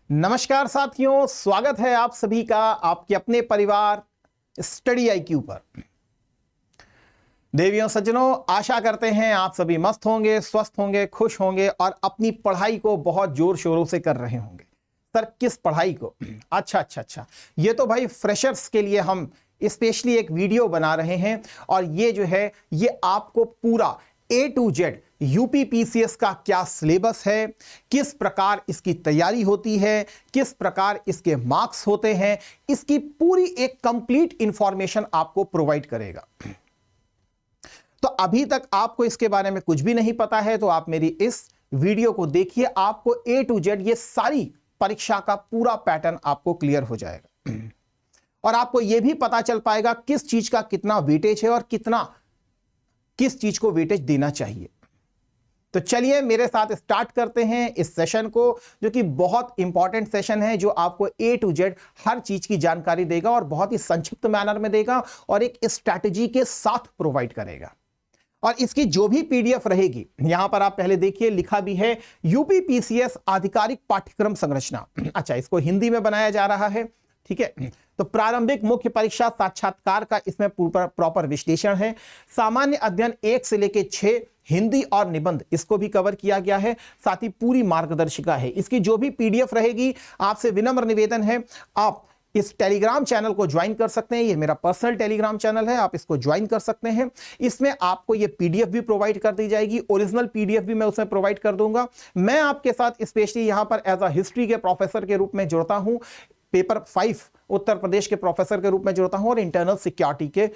नमस्कार साथियों, स्वागत है आप सभी का आपके अपने परिवार स्टडी IQ पर। देवियों सज्जनों, आशा करते हैं आप सभी मस्त होंगे, स्वस्थ होंगे, खुश होंगे और अपनी पढ़ाई को बहुत जोर शोरों से कर रहे होंगे। सर किस पढ़ाई को? अच्छा, ये तो भाई फ्रेशर्स के लिए हम स्पेशली एक वीडियो बना रहे हैं और ये जो है ये आपको पूरा A to Z UPPCS का क्या सिलेबस है, किस प्रकार इसकी तैयारी होती है, किस प्रकार इसके मार्क्स होते हैं, इसकी पूरी एक कंप्लीट इंफॉर्मेशन आपको प्रोवाइड करेगा। तो अभी तक आपको इसके बारे में कुछ भी नहीं पता है तो आप मेरी इस वीडियो को देखिए, आपको A to Z ये सारी परीक्षा का पूरा पैटर्न आपको क्लियर हो जाएगा और आपको यह भी पता चल पाएगा किस चीज का कितना वेटेज है और किस चीज को वेटेज देना चाहिए। तो चलिए मेरे साथ स्टार्ट करते हैं इस सेशन को, जो कि बहुत इंपॉर्टेंट सेशन है, जो आपको A to Z हर चीज की जानकारी देगा और बहुत ही संक्षिप्त मैनर में देगा और एक स्ट्रैटेजी के साथ प्रोवाइड करेगा। और इसकी जो भी PDF रहेगी, यहां पर आप पहले देखिए लिखा भी है UPPCS आधिकारिक पाठ्यक्रम संरचना। अच्छा, इसको हिंदी में बनाया जा रहा है, ठीक है। तो प्रारंभिक मुख्य परीक्षा साक्षात्कार का इसमें प्रॉपर विश्लेषण है। सामान्य अध्ययन 1 से लेकर 6, हिंदी और निबंध इसको भी कवर किया गया है। साथ ही पूरी मार्गदर्शिका है। इसकी जो भी PDF रहेगी, आपसे विनम्र निवेदन है आप इस टेलीग्राम चैनल को ज्वाइन कर सकते हैं। ये मेरा पर्सनल टेलीग्राम चैनल है, आप इसको ज्वाइन कर सकते हैं। इसमें आपको ये PDF भी प्रोवाइड कर दी जाएगी, ओरिजिनल PDF भी मैं उसमें प्रोवाइड कर दूंगा। मैं आपके साथ स्पेशली यहां पर एज अ हिस्ट्री के प्रोफेसर के रूप में जुड़ता हूं, पेपर 5 उत्तर प्रदेश के प्रोफेसर के रूप में जुड़ता हूं और इंटरनल सिक्योरिटी के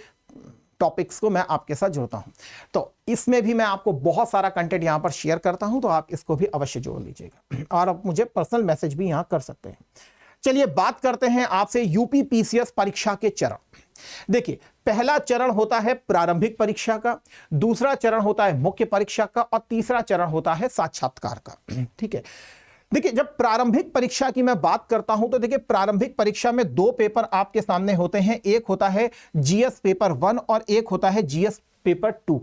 टॉपिक्स को मैं आपके साथ जुड़ता हूं। तो इसमें भी मैं आपको बहुत सारा कंटेंट यहां पर शेयर करता हूं, तो आप इसको भी अवश्य जोड़ लीजिएगा और आप मुझे पर्सनल मैसेज भी यहां कर सकते हैं। चलिए बात करते हैं आपसे UPPCS परीक्षा के चरण। देखिए, पहला चरण होता है प्रारंभिक परीक्षा का, दूसरा चरण होता है मुख्य परीक्षा का और तीसरा चरण होता है साक्षात्कार का, ठीक है। देखिए, जब प्रारंभिक परीक्षा की मैं बात करता हूं तो देखिए, प्रारंभिक परीक्षा में 2 पेपर आपके सामने होते हैं। एक होता है GS पेपर 1 और एक होता है GS paper 2।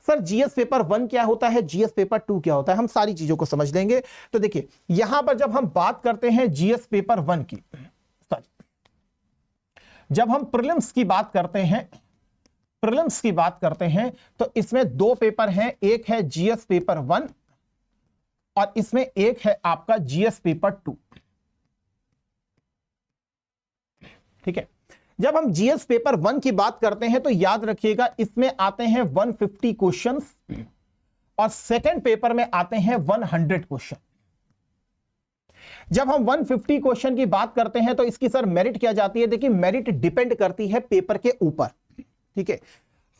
Sir GS paper 1 क्या होता है, GS पेपर 2 क्या होता है, हम सारी चीजों को समझ लेंगे। तो देखिए, यहां पर जब हम बात करते हैं GS पेपर 1 की, जब हम प्रीलिम्स की बात करते हैं तो इसमें 2 पेपर हैं। एक है GS पेपर 1 और इसमें एक है आपका GS पेपर 2, ठीक है। जब हम GS पेपर 1 की बात करते हैं तो याद रखिएगा, इसमें आते हैं 150 क्वेश्चंस और सेकंड पेपर में आते हैं 100 क्वेश्चन। जब हम 150 क्वेश्चन की बात करते हैं तो इसकी सर मेरिट क्या जाती है? देखिए, मेरिट डिपेंड करती है पेपर के ऊपर, ठीक है।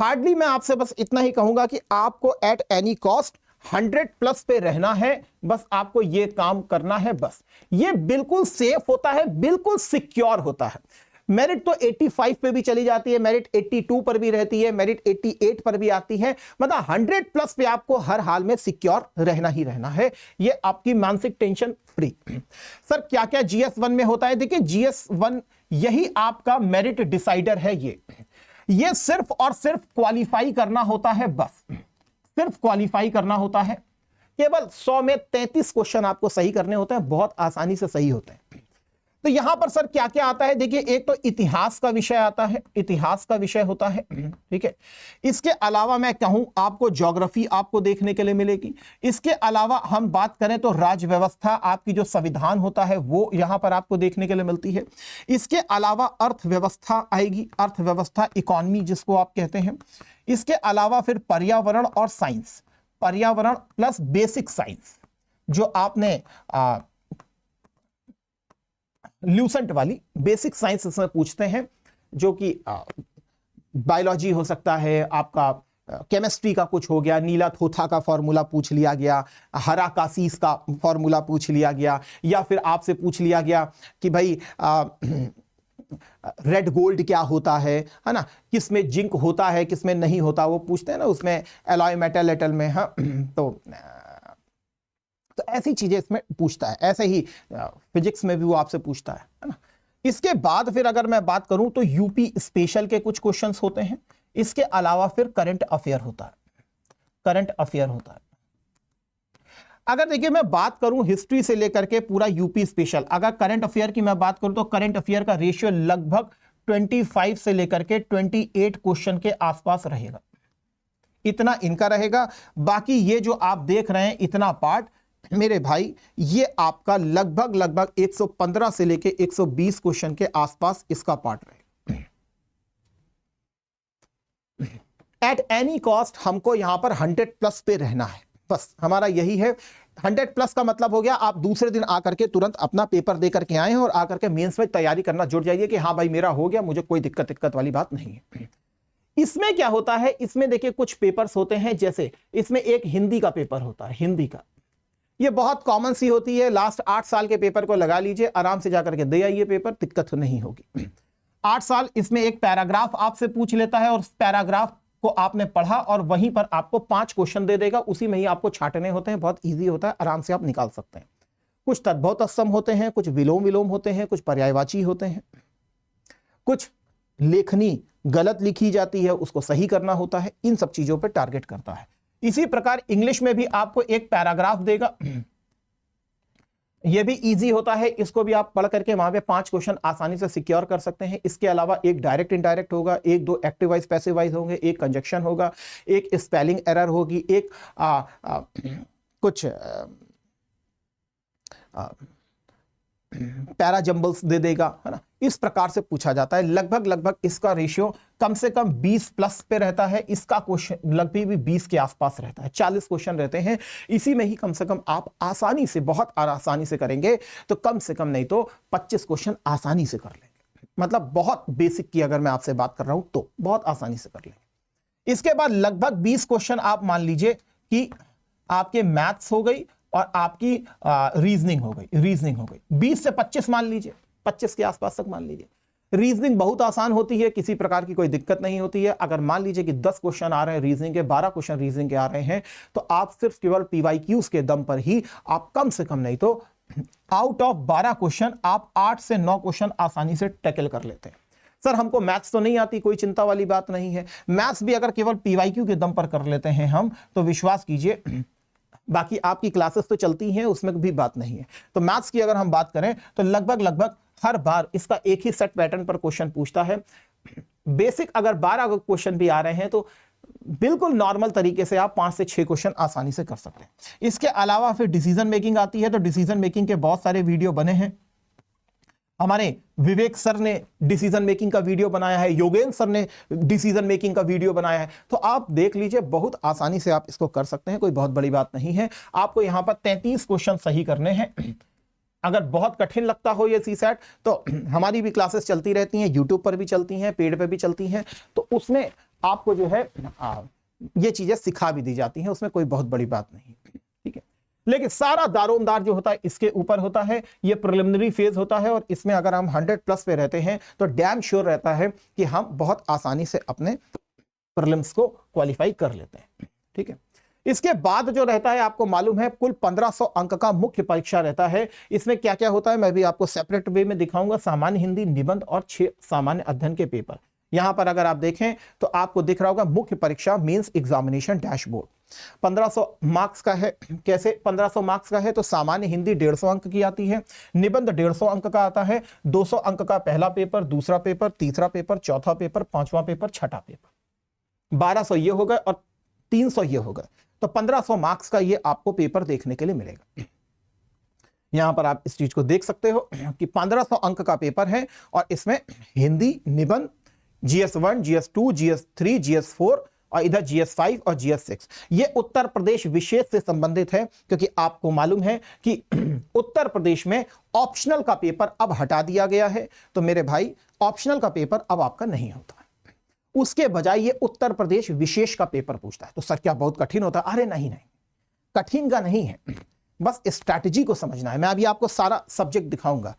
हार्डली मैं आपसे बस इतना ही कहूंगा कि आपको एट एनी कॉस्ट 100+ पे रहना है, बस आपको ये काम करना है। बस ये बिल्कुल सेफ होता है, बिल्कुल सिक्योर होता है। मेरिट तो 85 पे भी चली जाती है, मेरिट 82 पर भी रहती है, मेरिट 88 पर भी आती है। मतलब 100+ पे आपको हर हाल में सिक्योर रहना ही रहना है। ये आपकी मानसिक टेंशन फ्री। सर क्या क्या GS 1 में होता है? देखिए, GS 1 यही आपका मेरिट डिसाइडर है। ये सिर्फ और सिर्फ क्वालिफाई करना होता है, बस सिर्फ क्वालिफाई करना होता है। केवल 100 में 33 क्वेश्चन आपको सही करने होते हैं, बहुत आसानी से सही होते हैं। तो यहां पर सर क्या क्या आता है? देखिए, एक तो इतिहास का विषय आता है, इतिहास का विषय होता है, ठीक है। इसके अलावा मैं कहूं आपको ज्योग्राफी आपको देखने के लिए मिलेगी। इसके अलावा हम बात करें तो राज्य व्यवस्था, आपकी जो संविधान होता है वो यहां पर आपको देखने के लिए मिलती है। इसके अलावा अर्थव्यवस्था आएगी, अर्थव्यवस्था, इकोनॉमी जिसको आप कहते हैं। इसके अलावा फिर पर्यावरण और साइंस, पर्यावरण प्लस बेसिक साइंस, जो आपने ल्यूसेंट वाली बेसिक साइंस इसमें पूछते हैं, जो कि बायोलॉजी हो सकता है, आपका केमिस्ट्री का कुछ हो गया, नीला थोथा का फॉर्मूला पूछ लिया गया, हरा कासीस का फॉर्मूला पूछ लिया गया, या फिर आपसे पूछ लिया गया कि भाई रेड गोल्ड क्या होता है ना, किसमें जिंक होता है किसमें नहीं होता, वो पूछते हैं ना उसमें, एलॉय मेटल एटल में। हाँ, तो ऐसी चीजें इसमें पूछता है। ऐसे ही फिजिक्स में भी वो आपसे पूछता है ना। इसके बाद फिर अगर मैं बात करूं तो यूपी स्पेशल के कुछ क्वेश्चंस होते हैं। इसके अलावा फिर करंट अफेयर होता है, करंट अफेयर होता है। अगर देखिए मैं बात करूं हिस्ट्री से लेकर के पूरा यूपी स्पेशल, अगर करंट अफेयर की मैं बात करूं तो करंट अफेयर का रेशियो लगभग 25 से लेकर के 28 क्वेश्चन के आसपास रहेगा, इतना इनका रहेगा। बाकी ये जो आप देख रहे हैं इतना पार्ट मेरे भाई, ये आपका लगभग 115 से लेके 120 क्वेश्चन के आसपास इसका पार्ट रहेगा। एट एनी कॉस्ट हमको यहां पर 100+ पे रहना है, बस हमारा यही है। 100+ का मतलब हो गया आप दूसरे दिन आकर के तुरंत अपना पेपर दे करके आए हैं और आकर के मेंस में तैयारी करना जुड़ जाइए कि हाँ भाई मेरा हो गया, मुझे कोई दिक्कत वाली बात नहीं है। इसमें क्या होता है, इसमें देखिए कुछ पेपर्स होते हैं, जैसे इसमें एक हिंदी का पेपर होता है, हिंदी का, ये बहुत कॉमन सी होती है। लास्ट 8 साल के पेपर को लगा लीजिए, आराम से जाकर के दे आइए पेपर, दिक्कत नहीं होगी। 8 साल इसमें एक पैराग्राफ आपसे पूछ लेता है और उस पैराग्राफ को आपने पढ़ा और वहीं पर आपको 5 क्वेश्चन दे देगा, उसी में ही आपको छांटने होते हैं, बहुत इजी होता है, आराम से आप निकाल सकते हैं। कुछ तद्भव तत्सम होते हैं, कुछ विलोम विलोम होते हैं, कुछ पर्यायवाची होते हैं, कुछ लेखनी गलत लिखी जाती है उसको सही करना होता है, इन सब चीजों पर टारगेट करता है। इसी प्रकार इंग्लिश में भी आपको एक पैराग्राफ देगा, यह भी इजी होता है, इसको भी आप पढ़ करके वहां पे 5 क्वेश्चन आसानी से सिक्योर कर सकते हैं। इसके अलावा एक डायरेक्ट इनडायरेक्ट होगा, एक 2 एक्टिव वाइज पैसिव वाइज होंगे, एक कंजक्शन होगा, एक स्पेलिंग एरर होगी, एक कुछ पैरा जंबल्स दे देगा, है ना। इस प्रकार से पूछा जाता है। लगभग इसका रेशियो कम से कम 20+ पे रहता है, इसका क्वेश्चन लगभग भी 20 के आसपास रहता है, 40 क्वेश्चन रहते हैं। इसी में ही कम से कम आप आसानी से, बहुत आसानी से करेंगे तो कम से कम नहीं तो 25 क्वेश्चन आसानी से कर लेंगे। मतलब बहुत बेसिक की अगर मैं आपसे बात कर रहा हूं तो बहुत आसानी से कर लेंगे। इसके बाद लगभग 20 क्वेश्चन आप मान लीजिए कि आपके मैथ्स हो गई और आपकी रीजनिंग हो गई 20 से 25 मान लीजिए, 25 के आसपास तक मान लीजिए। रीजनिंग बहुत आसान होती है, किसी प्रकार की कोई दिक्कत नहीं होती है। अगर मान लीजिए कि 10 क्वेश्चन आ रहे हैं रीजनिंग के, 12 क्वेश्चन रीजनिंग के आ रहे हैं, तो आप सिर्फ केवल PYQs के दम पर ही आप कम से कम नहीं तो आउट ऑफ 12 क्वेश्चन आप 8 से 9 क्वेश्चन आसानी से टैकल कर लेते हैं। सर हमको मैथ्स तो नहीं आती, कोई चिंता वाली बात नहीं है। मैथ्स भी अगर केवल PYQ के दम पर कर लेते हैं हम, तो विश्वास कीजिए बाकी आपकी क्लासेस तो चलती हैं, उसमें भी बात नहीं है। तो मैथ्स की अगर हम बात करें तो लगभग हर बार इसका एक ही सेट पैटर्न पर क्वेश्चन पूछता है। बेसिक अगर 12 क्वेश्चन भी आ रहे हैं तो बिल्कुल नॉर्मल तरीके से आप 5 से 6 क्वेश्चन आसानी से कर सकते हैं। इसके अलावा फिर डिसीजन मेकिंग आती है, तो डिसीजन मेकिंग के बहुत सारे वीडियो बने हैं। हमारे विवेक सर ने डिसीजन मेकिंग का वीडियो बनाया है, योगेंद्र सर ने डिसीजन मेकिंग का वीडियो बनाया है, तो आप देख लीजिए, बहुत आसानी से आप इसको कर सकते हैं, कोई बहुत बड़ी बात नहीं है। आपको यहां पर 33 क्वेश्चन सही करने हैं। अगर बहुत कठिन लगता हो ये सीसैट, तो हमारी भी क्लासेस चलती रहती हैं, यूट्यूब पर भी चलती हैं, पेड पे भी चलती हैं, तो उसमें आपको जो है ये चीजें सिखा भी दी जाती हैं, उसमें कोई बहुत बड़ी बात नहीं, ठीक है। लेकिन सारा दारोमदार जो होता है इसके ऊपर होता है, ये प्रिलिमिनरी फेज होता है, और इसमें अगर हम 100+ पे रहते हैं तो डैम श्योर रहता है कि हम बहुत आसानी से अपने प्रीलिम्स को क्वालिफाई कर लेते हैं, ठीक है। इसके बाद जो रहता है, आपको मालूम है, कुल 1500 अंक का मुख्य परीक्षा रहता है। इसमें क्या क्या होता है मैं भी आपको सेपरेट वे में दिखाऊंगा। सामान्य हिंदी, निबंध और 6 सामान्य अध्ययन के पेपर। यहां पर अगर आप देखें तो आपको दिख रहा होगा मुख्य परीक्षा मेंस एग्जामिनेशन डैशबोर्ड 1500 मार्क्स का है। कैसे 1500 मार्क्स का है, तो सामान्य हिंदी 150 अंक की आती है, निबंध 150 अंक का आता है, 200 अंक का पहला पेपर, दूसरा पेपर, तीसरा पेपर, चौथा पेपर, पांचवा पेपर, छठा पेपर। 1200 ये होगा और 300 ये होगा, तो 1500 मार्क्स का ये आपको पेपर देखने के लिए मिलेगा। यहां पर आप इस चीज को देख सकते हो कि 1500 अंक का पेपर है, और इसमें हिंदी, निबंध, GS1, GS2, GS3, GS4 और इधर GS5 और GS6। ये उत्तर प्रदेश विशेष से संबंधित है, क्योंकि आपको मालूम है कि उत्तर प्रदेश में ऑप्शनल का पेपर अब हटा दिया गया है। तो मेरे भाई ऑप्शनल का पेपर अब आपका नहीं होता, उसके बजाय ये उत्तर प्रदेश विशेष का पेपर पूछता है। तो सर क्या बहुत कठिन होता है? अरे नहीं, कठिन का नहीं है, बस स्ट्रैटेजी को समझना है। मैं अभी आपको सारा सब्जेक्ट दिखाऊंगा।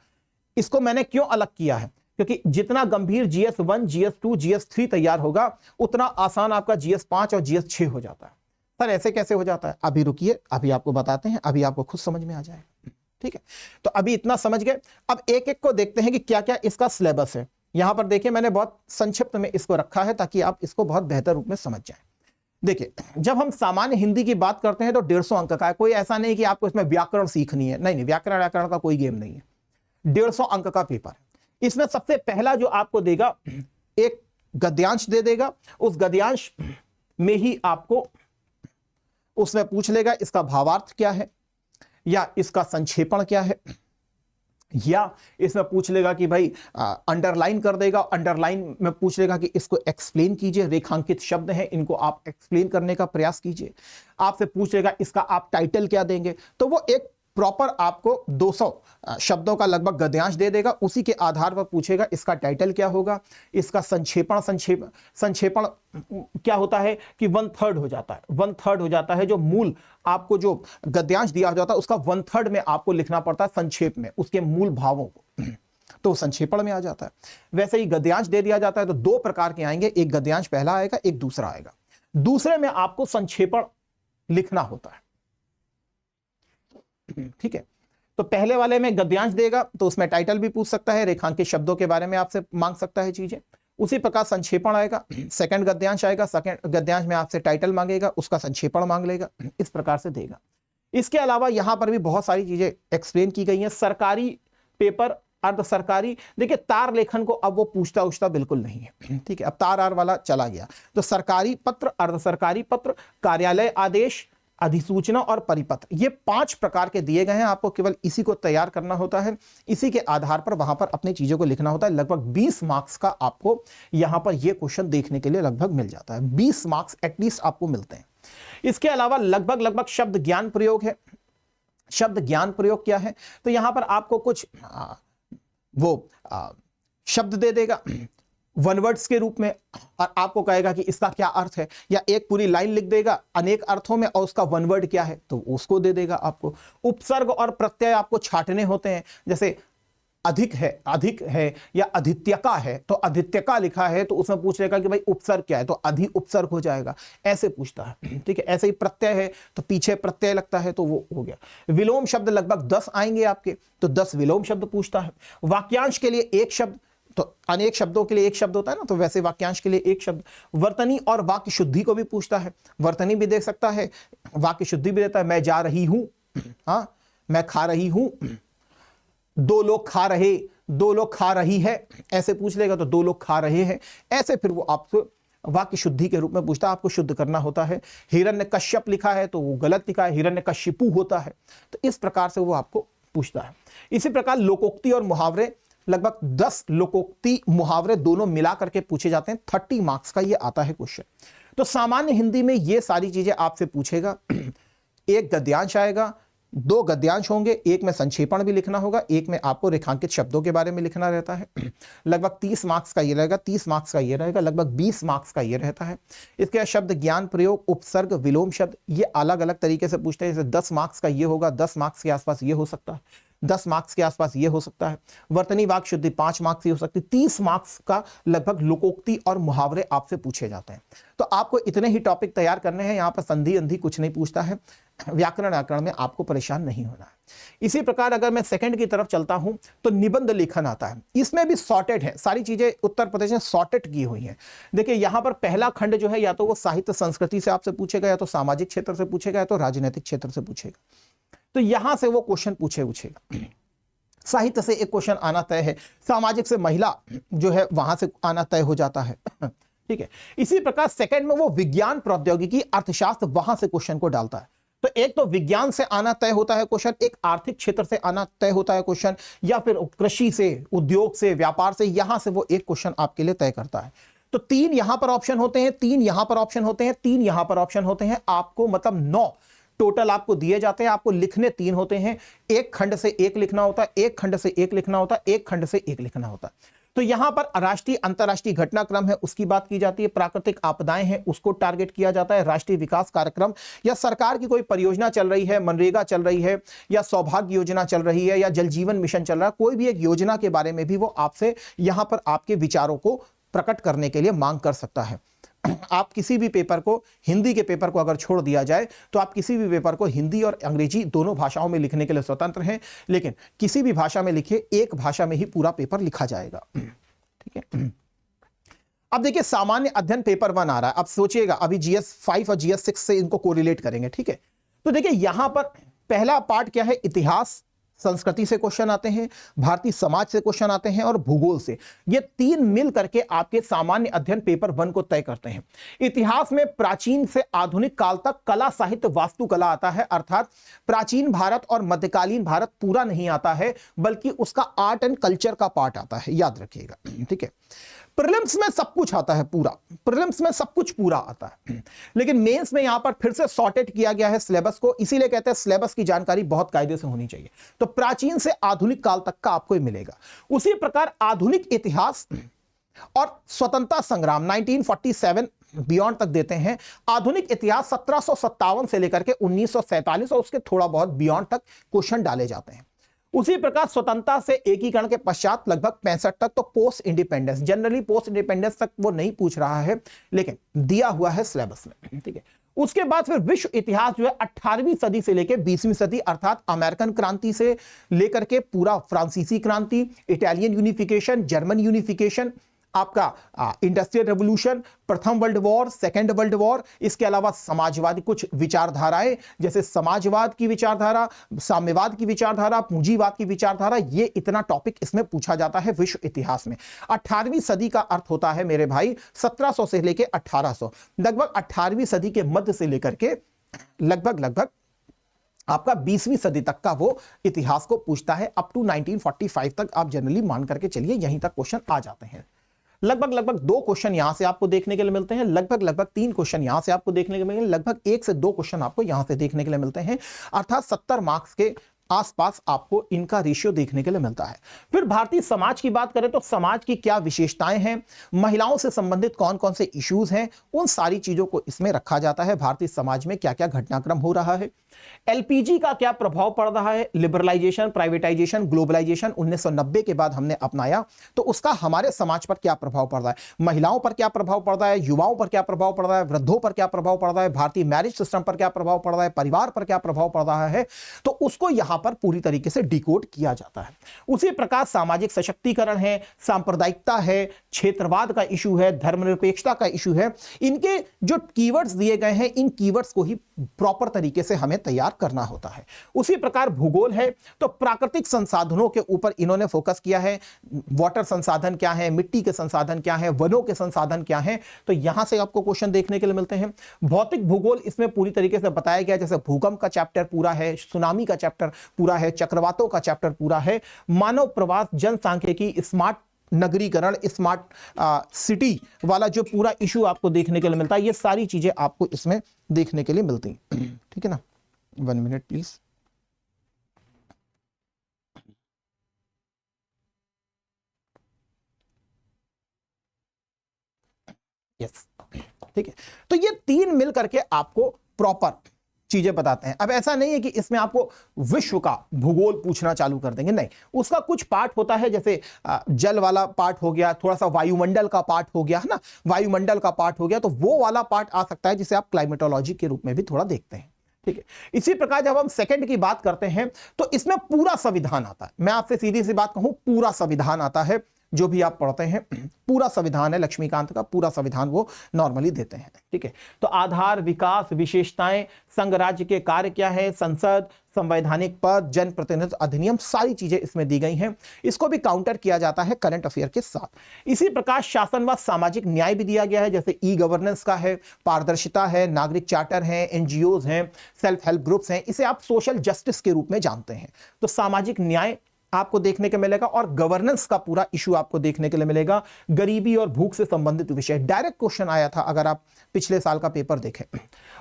इसको मैंने क्यों अलग किया है, क्योंकि जितना गंभीर GS1, GS2, GS3 तैयार होगा, उतना आसान आपका GS5 और GS6 हो जाता है। सर ऐसे कैसे हो जाता है? अभी रुकिए, अभी आपको बताते हैं, अभी आपको खुद समझ में आ जाएगा, ठीक है। तो अभी इतना समझ गए, अब एक एक को देखते हैं कि क्या क्या इसका सिलेबस है। यहां पर देखिए मैंने बहुत संक्षिप्त में इसको रखा है ताकि आप इसको बहुत बेहतर रूप में समझ जाएं। देखिए, जब हम सामान्य हिंदी की बात करते हैं तो 150 अंक का है। कोई ऐसा नहीं कि आपको इसमें व्याकरण सीखनी है, नहीं नहीं, व्याकरण का कोई गेम नहीं है। 150 अंक का पेपर। इसमें सबसे पहला जो आपको देगा, एक गद्यांश दे देगा। उस गद्यांश में ही आपको उसमें पूछ लेगा इसका भावार्थ क्या है, या इसका संक्षेपण क्या है, या इसमें पूछ लेगा कि भाई अंडरलाइन कर देगा। अंडरलाइन में पूछ लेगा कि इसको एक्सप्लेन कीजिए, रेखांकित शब्द हैं इनको आप एक्सप्लेन करने का प्रयास कीजिए। आपसे पूछ लेगा इसका आप टाइटल क्या देंगे। तो वो एक प्रॉपर आपको 200 शब्दों का लगभग गद्यांश दे देगा। उसी के आधार पर पूछेगा इसका टाइटल क्या होगा, इसका संक्षेपण क्या होता है कि 1/3 हो जाता है। 1/3 हो जाता है जो मूल आपको जो गद्यांश दिया जाता है उसका 1/3 में आपको लिखना पड़ता है संक्षेप में उसके मूल भावों को, तो संक्षेपण में आ जाता है। वैसे ही गद्यांश दे दिया जाता है तो 2 प्रकार के आएंगे, एक गद्यांश पहला आएगा, एक दूसरा आएगा। दूसरे में आपको संक्षेपण लिखना होता है, ठीक है। तो पहले वाले में गद्यांश देगा तो उसमें टाइटल भी पूछ सकता है, रेखांकित शब्दों के बारे में आपसे मांग सकता है चीजें। उसी प्रकार संक्षेपण आएगा, सेकंड गद्यांश आएगा, सेकंड गद्यांश में आपसे टाइटल मांगेगा, उसका संक्षेपण मांग लेगा, इस प्रकार से देगा। इसके अलावा यहां पर भी बहुत सारी चीजें एक्सप्लेन की गई हैं। सरकारी पेपर, अर्ध सरकारी, देखिए तार लेखन को अब वो पूछता उछता बिल्कुल नहीं है, ठीक है। अब तार आर वाला चला गया। तो सरकारी पत्र, अर्ध सरकारी पत्र, कार्यालय आदेश, अधिसूचना और परिपत्र, ये 5 प्रकार के दिए गए हैं। आपको केवल इसी को तैयार करना होता है, इसी के आधार पर वहां पर अपनी चीजों को लिखना होता है। लगभग 20 मार्क्स का आपको यहां पर ये क्वेश्चन देखने के लिए लगभग मिल जाता है। 20 मार्क्स एटलीस्ट आपको मिलते हैं। इसके अलावा लगभग शब्द ज्ञान प्रयोग है। शब्द ज्ञान प्रयोग क्या है, तो यहां पर आपको कुछ शब्द दे देगा वन वर्ड्स के रूप में, और आपको कहेगा कि इसका क्या अर्थ है, या एक पूरी लाइन लिख देगा अनेक अर्थों में और उसका वन वर्ड क्या है तो उसको दे देगा आपको। उपसर्ग और प्रत्यय आपको छांटने होते हैं, जैसे अधिक है या अधित्यका है, तो अधित्यका लिखा है तो उसमें पूछ लेगा कि भाई उपसर्ग क्या है, तो अधि उपसर्ग हो जाएगा, ऐसे पूछता है, ठीक है। ऐसे ही प्रत्यय है तो पीछे प्रत्यय लगता है तो वो हो गया। विलोम शब्द लगभग 10 आएंगे आपके, तो 10 विलोम शब्द पूछता है। वाक्यांश के लिए एक शब्द, तो अनेक शब्दों के लिए एक शब्द होता है ना, तो वैसे वाक्यांश के लिए एक शब्द। वर्तनी और वाक्य शुद्धि को भी पूछता है, वर्तनी भी दे सकता है, वाक्य शुद्धि भी देता है। मैं जा रही हूं, हाँ, मैं खा रही हूं, 2 लोग खा रहे, 2 लोग खा रही है, ऐसे पूछ लेगा तो 2 लोग खा रहे हैं, ऐसे फिर वो आपको वाक्य शुद्धि के रूप में पूछता है, आपको शुद्ध करना होता है। हिरण्यकश्यप लिखा है तो वो गलत लिखा है, हिरण्यकशिपु होता है, तो इस प्रकार से वो आपको पूछता है। इसी प्रकार लोकोक्ति और मुहावरे, लगभग 10 लोकोक्ति मुहावरे दोनों मिला करके पूछे जाते हैं। 30 मार्क्स का ये आता है क्वेश्चन। तो सामान्य हिंदी में ये सारी चीजें आपसे पूछेगा। एक गद्यांश आएगा, 2 गद्यांश होंगे, एक में संक्षेपण भी लिखना होगा, एक में आपको रेखांकित शब्दों के बारे में लिखना रहता है। लगभग 30 मार्क्स का ये रहेगा, 30 मार्क्स का ये रहेगा, लगभग 20 मार्क्स का ये रहता है। इसके शब्द ज्ञान प्रयोग, उपसर्ग, विलोम शब्द, ये अलग अलग तरीके से पूछते हैं। जैसे 10 मार्क्स का ये होगा, 10 मार्क्स के आसपास ये हो सकता है, 10 मार्क्स के आसपास ये हो सकता है। वर्तनी वाक्य शुद्धि 5 मार्क्स की हो सकती है। 30 मार्क्स का लगभग लोकोक्ति और मुहावरे आपसे पूछे जाते हैं। तो आपको इतने ही टॉपिक तैयार करने हैं, यहां पर संधि अंधी कुछ नहीं पूछता है। व्याकरण में आपको परेशान नहीं होना है। इसी प्रकार अगर मैं सेकंड की तरफ चलता हूं तो निबंध लेखन आता है। इसमें भी सॉर्टेड है, सारी चीजें उत्तर प्रदेश में सॉर्टेड की हुई हैं। देखिए यहां पर पहला खंड जो है, या तो वो साहित्य संस्कृति से आपसे पूछेगा, या तो सामाजिक क्षेत्र से पूछेगा, या तो राजनीतिक क्षेत्र से पूछेगा। तो यहां से वो क्वेश्चन पूछेगा। साहित्य से एक क्वेश्चन आना तय है, सामाजिक से महिला जो है वहां से आना तय हो जाता है, ठीक है। इसी प्रकार सेकंड में वो विज्ञान, प्रौद्योगिकी, अर्थशास्त्र, वहां से क्वेश्चन को डालता है। तो एक तो विज्ञान से आना तय होता है क्वेश्चन, एक आर्थिक क्षेत्र से आना तय होता है क्वेश्चन, या फिर कृषि से, उद्योग से, व्यापार से, यहां से वो एक क्वेश्चन आपके लिए तय करता है। तो 3 यहां पर ऑप्शन होते हैं, 3 यहां पर ऑप्शन होते हैं, 3 यहां पर ऑप्शन होते हैं। आपको मतलब 9 टोटल आपको दिए जाते हैं। आपको लिखने 3 होते हैं, एक खंड से एक लिखना होता है, एक खंड से एक लिखना होता है, एक खंड से एक लिखना होता है। तो यहां पर राष्ट्रीय अंतरराष्ट्रीय घटनाक्रम है उसकी बात की जाती है, प्राकृतिक आपदाएं हैं उसको टारगेट किया जाता है, राष्ट्रीय विकास कार्यक्रम या सरकार की कोई परियोजना चल रही है, मनरेगा चल रही है या सौभाग्य योजना चल रही है या जल जीवन मिशन चल रहा है, कोई भी एक योजना के बारे में भी वो आपसे यहां पर आपके विचारों को प्रकट करने के लिए मांग कर सकता है। आप किसी भी पेपर को, हिंदी के पेपर को अगर छोड़ दिया जाए तो आप किसी भी पेपर को हिंदी और अंग्रेजी दोनों भाषाओं में लिखने के लिए स्वतंत्र हैं, लेकिन किसी भी भाषा में लिखिए, एक भाषा में ही पूरा पेपर लिखा जाएगा, ठीक है। अब देखिए सामान्य अध्ययन पेपर 1 आ रहा है, अब सोचिएगा अभी GS 5 और GS 6 से इनको कोरिलेट करेंगे, ठीक है। तो देखिए यहां पर पहला पार्ट क्या है, इतिहास संस्कृति से क्वेश्चन आते हैं, भारतीय समाज से क्वेश्चन आते हैं और भूगोल से। ये तीन मिल करके आपके सामान्य अध्ययन पेपर 1 को तय करते हैं। इतिहास में प्राचीन से आधुनिक काल तक कला साहित्य वास्तुकला आता है, अर्थात प्राचीन भारत और मध्यकालीन भारत पूरा नहीं आता है बल्कि उसका आर्ट एंड कल्चर का पार्ट आता है, याद रखिएगा, ठीक है। प्रीलिम्स में सब कुछ आता है पूरा, प्रीलिम्स में सब कुछ पूरा आता है, लेकिन मेंस में यहां पर फिर से सॉर्टेड किया गया है सिलेबस को, इसीलिए कहते हैं सिलेबस की जानकारी बहुत कायदे से होनी चाहिए। तो प्राचीन से आधुनिक काल तक का आपको मिलेगा। उसी प्रकार आधुनिक इतिहास और स्वतंत्रता संग्राम 1947 बियॉन्ड तक देते हैं। आधुनिक इतिहास 1757 से लेकर के 1947 और उसके थोड़ा बहुत बियॉन्ड तक क्वेश्चन डाले जाते हैं। उसी प्रकार स्वतंत्रता से एकीकरण के पश्चात लगभग 65 तक तो post independence, generally post independence तक वो नहीं पूछ रहा है लेकिन दिया हुआ है सिलेबस में, ठीक है। उसके बाद फिर विश्व इतिहास जो है 18वीं सदी से लेकर 20वीं सदी, अर्थात अमेरिकन क्रांति से लेकर के पूरा फ्रांसीसी क्रांति, इटालियन यूनिफिकेशन, जर्मन यूनिफिकेशन, आपका इंडस्ट्रियल रेवोल्यूशन, प्रथम world war, second world war, इसके अलावा समाजवादी कुछ विचारधाराएं जैसे समाजवाद की विचारधारा, साम्यवाद की विचारधारा, पूंजीवाद की विचारधारा, ये इतना टॉपिक इसमें पूछा जाता है विश्व इतिहास में। 18वीं सदी का अर्थ होता है मेरे भाई 1700 से लेकर 1800, लगभग 18वीं सदी के मध्य से लेकर के लगभग आपका 20वीं सदी तक का वो इतिहास को पूछता है। अप टू 1945 तक आप जनरली मान करके चलिए, यहीं तक क्वेश्चन आ जाते हैं। लगभग 2 क्वेश्चन यहां से आपको देखने के लिए मिलते हैं, लगभग 3 क्वेश्चन यहां से आपको देखने के लिए मिलेंगे, लगभग 1 से 2 क्वेश्चन आपको यहां से देखने के लिए मिलते हैं, अर्थात 70 मार्क्स के आसपास आपको इनका रेशियो देखने के लिए मिलता है। फिर भारतीय समाज की बात करें तो समाज की क्या विशेषताएं हैं, महिलाओं से संबंधित कौन कौन से इश्यूज हैं, उन सारी चीजों को इसमें रखा जाता है। भारतीय समाज में क्या क्या घटनाक्रम हो रहा है, एलपीजी का क्या प्रभाव पड़ रहा है, लिबरलाइजेशन, प्राइवेटाइजेशन, ग्लोबलाइजेशन 1990 के बाद हमने अपनाया तो उसका हमारे समाज पर क्या प्रभाव पड़ रहा है, महिलाओं पर क्या प्रभाव पड़ रहा है, युवाओं पर क्या प्रभाव पड़ रहा है, वृद्धों पर क्या प्रभाव पड़ रहा है, भारतीय मैरिज सिस्टम पर क्या प्रभाव पड़ रहा है, परिवार पर क्या प्रभाव पड़ रहा है, तो उसको यहां पर पूरी तरीके से डिकोड किया जाता है। उसी प्रकार सामाजिक सशक्तिकरण है, सांप्रदायिकता है, क्षेत्रवाद का इशू है, धर्मनिरपेक्षता का इशू है। इनके जो कीवर्ड्स दिए गए हैं, इन कीवर्ड्स को ही प्रॉपर तरीके से हमें तैयार करना होता है। उसी प्रकार भूगोल है तो प्राकृतिक संसाधनों के ऊपर इन्होंने फोकस किया है, वाटर संसाधन क्या है, मिट्टी के संसाधन क्या है, वनों के संसाधन क्या है, तो यहां से आपको क्वेश्चन देखने के लिए मिलते हैं। भौतिक भूगोल इसमें पूरी तरीके से बताया गया, जैसे भूकंप का चैप्टर पूरा है, सुनामी का चैप्टर पूरा है, चक्रवातों का चैप्टर पूरा है, मानव प्रवास, जनसांख्यिकी, स्मार्ट नगरीकरण, स्मार्ट सिटी वाला जो पूरा इशू आपको देखने के लिए मिलता है, ये सारी चीजें आपको इसमें देखने के लिए मिलती हैं, ठीक है ना। 1 मिनट प्लीज। यस, ठीक है। तो ये 3 मिल करके आपको प्रॉपर चीजें बताते हैं। अब ऐसा नहीं है कि इसमें आपको विश्व का भूगोल पूछना चालू कर देंगे, नहीं, उसका कुछ पार्ट होता है, जैसे जल वाला पार्ट हो गया, थोड़ा सा वायुमंडल का पार्ट हो गया है ना, वायुमंडल का पार्ट हो गया, तो वो वाला पार्ट आ सकता है जिसे आप क्लाइमेटोलॉजी के रूप में भी थोड़ा देखते हैं, ठीक है। इसी प्रकार जब हम सेकंड की बात करते हैं तो इसमें पूरा संविधान आता है। मैं आपसे सीधी सी बात कहूं, पूरा संविधान आता है, जो भी आप पढ़ते हैं पूरा संविधान है, लक्ष्मीकांत का पूरा संविधान वो नॉर्मली देते हैं, ठीक है। तो आधार, विकास, विशेषताएं, संघ राज्य के कार्य क्या है, संसद, संवैधानिक पद, जन प्रतिनिधित्व अधिनियम, सारी चीजें इसमें दी गई हैं। इसको भी काउंटर किया जाता है करंट अफेयर के साथ। इसी प्रकार शासन व सामाजिक न्याय भी दिया गया है, जैसे ई गवर्नेंस का है, पारदर्शिता है, नागरिक चार्टर है, एनजीओज हैं, सेल्फ हेल्प ग्रुप्स हैं, इसे आप सोशल जस्टिस के रूप में जानते हैं। तो सामाजिक न्याय आपको देखने को मिलेगा और गवर्नेंस का पूरा इशू आपको देखने के लिए मिलेगा। गरीबी और भूख से संबंधित विषय डायरेक्ट क्वेश्चन आया था अगर आप पिछले साल का पेपर देखें।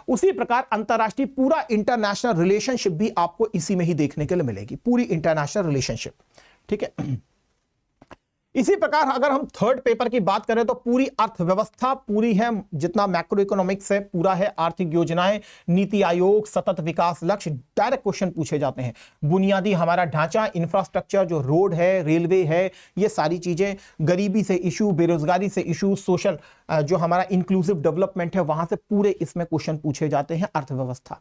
उसी प्रकार अंतरराष्ट्रीय पूरा इंटरनेशनल रिलेशनशिप भी आपको इसी में ही देखने के लिए मिलेगी, पूरी इंटरनेशनल रिलेशनशिप, ठीक है। इसी प्रकार अगर हम थर्ड पेपर की बात करें तो पूरी अर्थव्यवस्था पूरी है, जितना मैक्रो इकोनॉमिक्स है पूरा है, आर्थिक योजनाएं, नीति आयोग, सतत विकास लक्ष्य, डायरेक्ट क्वेश्चन पूछे जाते हैं। बुनियादी हमारा ढांचा, इंफ्रास्ट्रक्चर जो रोड है, रेलवे है, ये सारी चीजें, गरीबी से इशू, बेरोजगारी से इशू, सोशल जो हमारा इंक्लूसिव डेवलपमेंट है वहां से पूरे इसमें क्वेश्चन पूछे जाते हैं। अर्थव्यवस्था,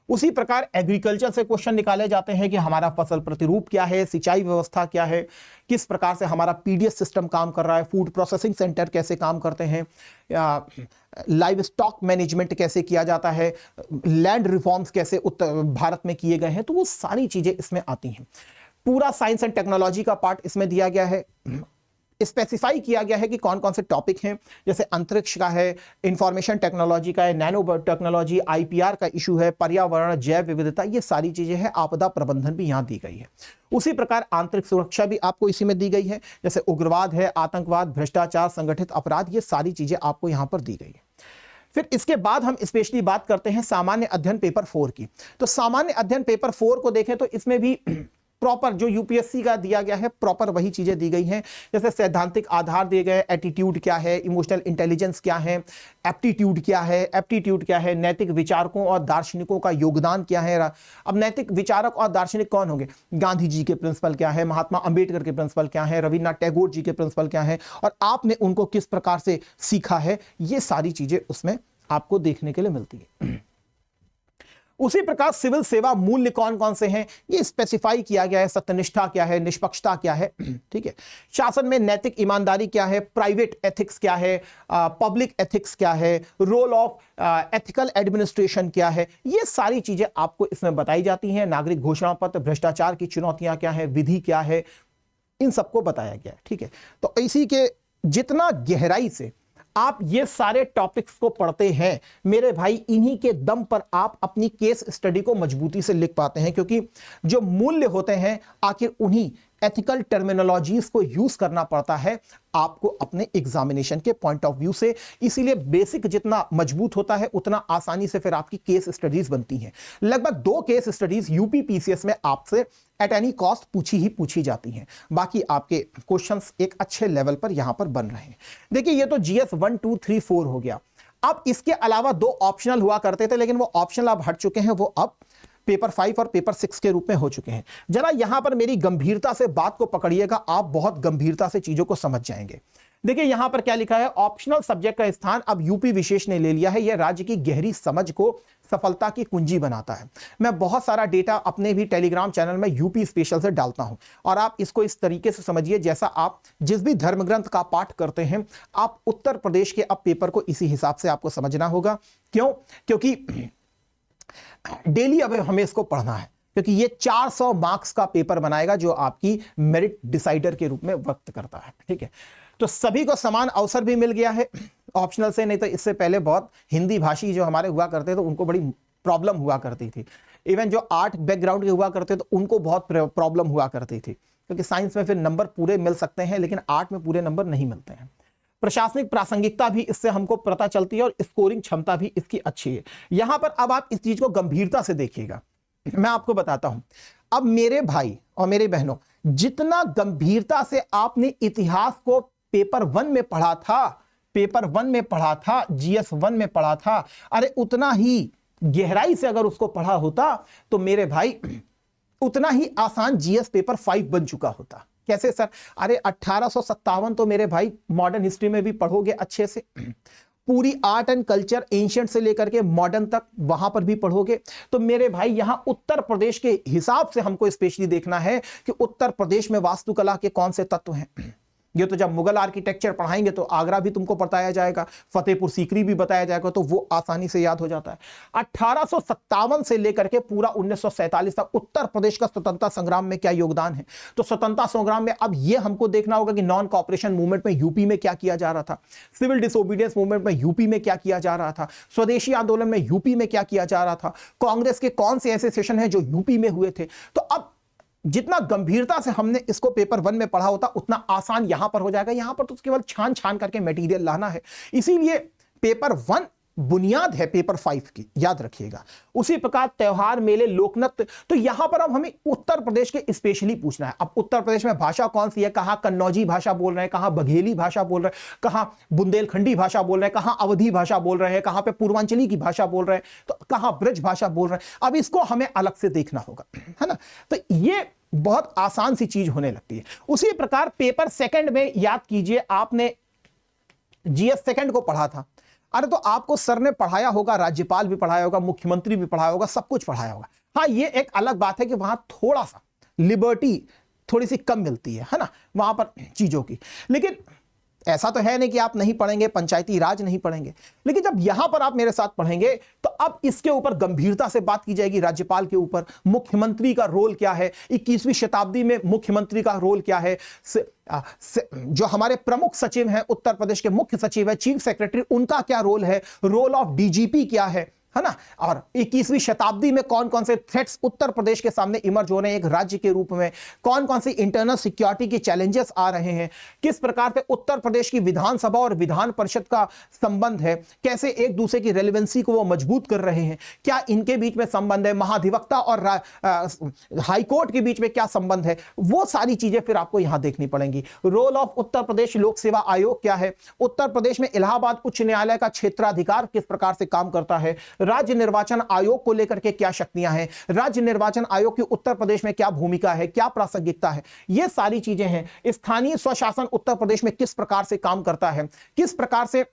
उसी प्रकार एग्रीकल्चर से क्वेश्चन निकाले जाते हैं कि हमारा फसल प्रतिरूप क्या है, सिंचाई व्यवस्था क्या है, किस प्रकार से हमारा पीडीएस सिस्टम काम कर रहा है, फूड प्रोसेसिंग सेंटर कैसे काम करते हैं, लाइव स्टॉक मैनेजमेंट कैसे किया जाता है, लैंड रिफॉर्म्स कैसे उत्तर भारत में किए गए हैं, तो वो सारी चीजें इसमें आती हैं। पूरा साइंस एंड टेक्नोलॉजी का पार्ट इसमें दिया गया है, स्पेसिफाई किया गया है कि कौन कौन से टॉपिक हैं, जैसे अंतरिक्ष का है, इंफॉर्मेशन टेक्नोलॉजी का है, नैनो टेक्नोलॉजी, आईपीआर का इशू है, पर्यावरण, जैव विविधता, ये सारी चीजें हैं। आपदा प्रबंधन भी यहां दी गई है। उसी प्रकार आंतरिक सुरक्षा भी आपको इसी में दी गई है, जैसे उग्रवाद है, आतंकवाद, भ्रष्टाचार, संगठित अपराध, ये सारी चीजें आपको यहां पर दी गई है। फिर इसके बाद हम स्पेशली बात करते हैं सामान्य अध्ययन पेपर 4 की। तो सामान्य अध्ययन पेपर 4 को देखें तो इसमें भी प्रॉपर जो यूपीएससी का दिया गया है, प्रॉपर वही चीजें दी गई हैं। जैसे सैद्धांतिक आधार दिए गए, एटीट्यूड क्या है, इमोशनल इंटेलिजेंस क्या है, एप्टीट्यूड क्या है, एप्टीट्यूड क्या है, नैतिक विचारकों और दार्शनिकों का योगदान क्या है। अब नैतिक विचारक और दार्शनिक कौन होंगे? गांधी जी के प्रिंसिपल क्या है, महात्मा अंबेडकर के प्रिंसिपल क्या है, रविन्द्रनाथ टैगोर जी के प्रिंसिपल क्या है, और आपने उनको किस प्रकार से सीखा है, ये सारी चीजें उसमें आपको देखने के लिए मिलती है। उसी प्रकार सिविल सेवा मूल्य कौन कौन से हैं, ये स्पेसिफाई किया गया है। सत्यनिष्ठा क्या है, निष्पक्षता क्या है, ठीक है। शासन में नैतिक ईमानदारी क्या है, प्राइवेट एथिक्स क्या है, पब्लिक एथिक्स क्या है, रोल ऑफ एथिकल एडमिनिस्ट्रेशन क्या है, ये सारी चीजें आपको इसमें बताई जाती हैं। नागरिक घोषणा पत्र, भ्रष्टाचार की चुनौतियां क्या है, विधि क्या है, इन सबको बताया गया है, ठीक है। तो इसी के जितना गहराई से आप ये सारे टॉपिक्स को पढ़ते हैं मेरे भाई, इन्हीं के दम पर आप अपनी केस स्टडी को मजबूती से लिख पाते हैं, क्योंकि जो मूल्य होते हैं आखिर उन्हीं एथिकल टर्मिनोलॉजीज को यूज करना पड़ता है आपको अपने एग्जामिनेशन के पॉइंट ऑफ व्यू से। इसीलिए बेसिक जितना मजबूत होता है उतना आसानी से फिर आपकी केस स्टडीज बनती हैं। लगभग 2 केस स्टडीज यूपी पीसीएस में आपसे एट एनी कॉस्ट पूछी जाती हैं। बाकी आपके क्वेश्चंस एक अच्छे लेवल पर यहां पर बन रहे हैं। देखिए ये तो जीएस 1 2 3 4 हो गया। अब इसके अलावा 2 ऑप्शनल हुआ करते थे, लेकिन वो ऑप्शनल अब हट चुके हैं, वो अब पेपर 5 और पेपर 6 के रूप में हो चुके हैं। जरा यहां पर मेरी गंभीरता से बात को पकड़िएगा, आप बहुत गंभीरता से चीजों को समझ जाएंगे। देखिए यहां पर क्या लिखा है, ऑप्शनल सब्जेक्ट का स्थान अब यूपी विशेष ने ले लिया है। यह राज्य की गहरी समझ को सफलता की कुंजी बनाता है। मैं बहुत सारा डेटा अपने भी टेलीग्राम चैनल में यूपी स्पेशल से डालता हूं, और आप इसको इस तरीके से समझिए जैसा आप जिस भी धर्म ग्रंथ का पाठ करते हैं, आप उत्तर प्रदेश के अब पेपर को इसी हिसाब से आपको समझना होगा। क्यों? क्योंकि डेली अब हमें इसको पढ़ना है, क्योंकि ये 400 मार्क्स का पेपर बनाएगा जो आपकी मेरिट डिसाइडर के रूप में वक्त करता है, ठीक है। तो सभी को समान अवसर भी मिल गया है ऑप्शनल से, नहीं तो इससे पहले बहुत हिंदी भाषी जो हमारे हुआ करते थे उनको बड़ी प्रॉब्लम हुआ करती थी। इवन जो आर्ट बैकग्राउंड के हुआ करते थे उनको बहुत प्रॉब्लम हुआ करती थी, क्योंकि साइंस में फिर नंबर पूरे मिल सकते हैं लेकिन आर्ट में पूरे नंबर नहीं मिलते हैं। प्रशासनिक प्रासंगिकता भी इससे हमको पता चलती है और स्कोरिंग क्षमता भी इसकी अच्छी है। यहां पर अब आप इस चीज को गंभीरता से देखिएगा। मैं आपको बताता हूं, अब मेरे भाई और मेरे बहनों, जितना गंभीरता से आपने इतिहास को पेपर 1 में पढ़ा था, पेपर 1 में पढ़ा था, जीएस 1 में पढ़ा था, अरे उतना ही गहराई से अगर उसको पढ़ा होता तो मेरे भाई उतना ही आसान जीएस पेपर 5 बन चुका होता। कैसे सर? अरे 1857 तो मेरे भाई मॉडर्न हिस्ट्री में भी पढ़ोगे अच्छे से, पूरी आर्ट एंड कल्चर एंशिएंट से लेकर के मॉडर्न तक वहां पर भी पढ़ोगे। तो मेरे भाई यहां उत्तर प्रदेश के हिसाब से हमको स्पेशली देखना है कि उत्तर प्रदेश में वास्तुकला के कौन से तत्व हैं। ये तो जब मुगल आर्किटेक्चर पढ़ाएंगे तो आगरा भी तुमको बताया जाएगा, फतेहपुर सीकरी भी बताया जाएगा, तो वो आसानी से याद हो जाता है। 1857 से लेकर के पूरा 1947 तक उत्तर प्रदेश का स्वतंत्रता संग्राम में क्या योगदान है। तो स्वतंत्रता संग्राम में अब ये हमको देखना होगा कि नॉन कॉपरेशन मूवमेंट में यूपी में क्या किया जा रहा था, सिविल डिसोबीडियंस मूवमेंट में यूपी में क्या किया जा रहा था, स्वदेशी आंदोलन में यूपी में क्या किया जा रहा था, कांग्रेस के कौन से ऐसे सेशन हैं जो यूपी में हुए थे। तो अब जितना गंभीरता से हमने इसको पेपर 1 में पढ़ा होता उतना आसान यहां पर हो जाएगा। यहां पर तो केवल छान छान करके मटेरियल लाना है। इसीलिए पेपर 1 बुनियाद है पेपर 5 की, याद रखिएगा। उसी प्रकार त्योहार, मेले, लोकनृत्य, तो यहां पर अब हमें उत्तर प्रदेश के स्पेशली पूछना है। अब उत्तर प्रदेश में भाषा कौन सी है, कहां कन्नौजी भाषा बोल रहे हैं, कहां बघेली भाषा बोल रहे हैं, कहां बुंदेलखंडी भाषा बोल रहे हैं, कहां अवधी भाषा बोल रहे हैं, कहां पे पूर्वांचली की भाषा बोल रहे हैं, तो कहां ब्रज भाषा बोल रहे हैं। अब इसको हमें अलग से देखना होगा, है ना। तो ये बहुत आसान सी चीज होने लगती है। उसी प्रकार पेपर 2 में याद कीजिए, आपने जीएस 2 को पढ़ा था। अरे तो आपको सर ने पढ़ाया होगा, राज्यपाल भी पढ़ाया होगा, मुख्यमंत्री भी पढ़ाया होगा, सब कुछ पढ़ाया होगा। हाँ, ये एक अलग बात है कि वहां थोड़ा सा लिबर्टी थोड़ी सी कम मिलती है ना, वहां पर चीजों की। लेकिन ऐसा तो है नहीं कि आप नहीं पढ़ेंगे, पंचायती राज नहीं पढ़ेंगे, लेकिन जब यहां पर आप मेरे साथ पढ़ेंगे तो अब इसके ऊपर गंभीरता से बात की जाएगी। राज्यपाल के ऊपर मुख्यमंत्री का रोल क्या है, 21वीं शताब्दी में मुख्यमंत्री का रोल क्या है, जो हमारे प्रमुख सचिव हैं, उत्तर प्रदेश के मुख्य सचिव है, चीफ सेक्रेटरी, उनका क्या रोल है, रोल ऑफ डीजीपी क्या है ना, और 21वीं शताब्दी में कौन कौन से थ्रेट्स उत्तर प्रदेश के सामने इमर्ज हो रहे हैं एक राज्य के रूप में, कौन कौन सी इंटरनल सिक्योरिटी के चैलेंजेस आ रहे हैं, किस प्रकार से उत्तर प्रदेश की विधानसभा और विधान परिषद का संबंध है, कैसे एक दूसरे की रेलेवेंसी को वो मजबूत कर रहे हैं, क्या इनके बीच में संबंध है, महाधिवक्ता और हाईकोर्ट के बीच में क्या संबंध है, वो सारी चीजें फिर आपको यहां देखनी पड़ेंगी। रोल ऑफ उत्तर प्रदेश लोक सेवा आयोग क्या है, उत्तर प्रदेश में इलाहाबाद उच्च न्यायालय का क्षेत्राधिकार किस प्रकार से काम करता है, राज्य निर्वाचन आयोग को लेकर के क्या शक्तियां हैं, राज्य निर्वाचन आयोग की उत्तर प्रदेश में क्या भूमिका है, क्या प्रासंगिकता है, ये सारी चीजें हैं। स्थानीय स्वशासन उत्तर प्रदेश में किस प्रकार से काम करता है, किस प्रकार से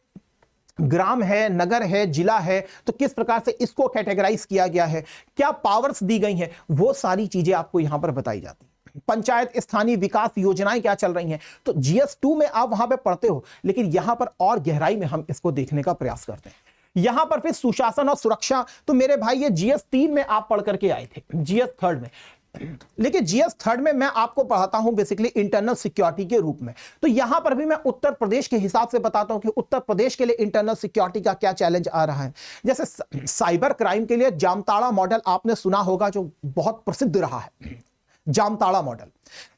ग्राम है, नगर है, जिला है, तो किस प्रकार से इसको कैटेगराइज किया गया है, क्या पावर्स दी गई हैं, वो सारी चीजें आपको यहां पर बताई जाती है। पंचायत स्थानीय विकास योजनाएं क्या चल रही हैं, तो GS2 में आप वहां पे पढ़ते हो, लेकिन यहां पर और गहराई में हम इसको देखने का प्रयास करते हैं। यहां पर फिर सुशासन और सुरक्षा, तो मेरे भाई ये GS3 में आप पढ़ करके आए थे, GS3 में, लेकिन GS3 में मैं आपको पढ़ाता हूं बेसिकली इंटरनल सिक्योरिटी के रूप में। तो यहां पर भी मैं उत्तर प्रदेश के हिसाब से बताता हूं कि उत्तर प्रदेश के लिए इंटरनल सिक्योरिटी का क्या चैलेंज आ रहा है। जैसे साइबर क्राइम के लिए जामताड़ा मॉडल आपने सुना होगा, जो बहुत प्रसिद्ध रहा है, जामताड़ा मॉडल।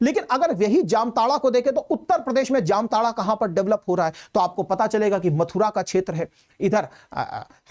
लेकिन अगर यही जामताड़ा को देखें तो उत्तर प्रदेश में जामताड़ा कहां पर डेवलप हो रहा है, तो आपको पता चलेगा कि मथुरा का क्षेत्र है, इधर